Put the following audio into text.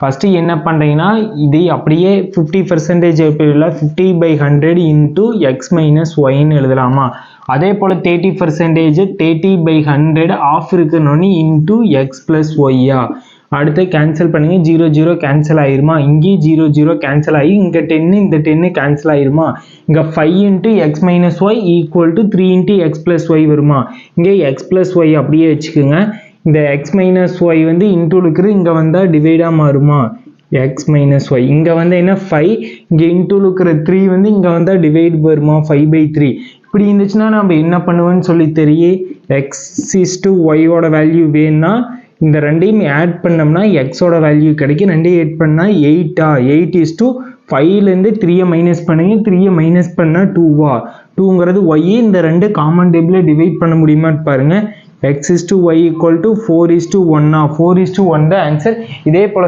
First என்ன பண்ணுறீங்கன்னா இது அப்படியே 50% இல்லை 50/100 இன்ட்டு எக்ஸ் மைனஸ் ஒய்ன்னு எழுதலாமா? அதே போல் 30% 30/100 ஆஃப் இருக்கணும்னு இன்ட்டு எக்ஸ் ப்ளஸ் ஒய்யா? அடுத்து கேன்சல் பண்ணுங்க, 0 0 கேன்சல் ஆயிருமா? இங்கேயும் 0 0 கேன்சல் ஆகி இங்கே 10 இந்த 10 கேன்சல் ஆயிருமா? இங்கே 5 into x minus y equal to 3 into x plus y வருமா? இங்கே எக்ஸ் ப்ளஸ் ஒய் அப்படியே வச்சுக்கோங்க. இந்த எக்ஸ் மைனஸ் ஒய் வந்து இன்ட்டு இருக்கிறது இங்கே வந்தால் டிவைடாக மாறுமா? எக்ஸ் மைனஸ் ஒய் இங்கே வந்து என்ன 5, இங்கே இன்ட்டு இருக்கிற 3 வந்து இங்கே வந்தால் டிவைட் வருமா? 5/3. இப்படி இருந்துச்சுன்னா நம்ம என்ன பண்ணுவோன்னு சொல்லி தெரியும். எக்ஸ் இஸ்டு ஒய்யோட வேல்யூ வேணும்னா இந்த ரெண்டையும் ஆட் பண்ணோம்னா எக்ஸோட வேல்யூ கிடைக்கும். ரெண்டையும் ஆட் பண்ணால் 8ஆ? 8:5லேருந்து 3 மைனஸ் பண்ணுங்க. 3 மைனஸ் பண்ணால் 2வா? 2ங்கிறது ஒய். இந்த ரெண்டு காமன் டேபிளை டிவைட் பண்ண முடியுமான்னு பாருங்க. x is to y equal to 4:1. 4:1 தான் ஆன்சர். இதே போல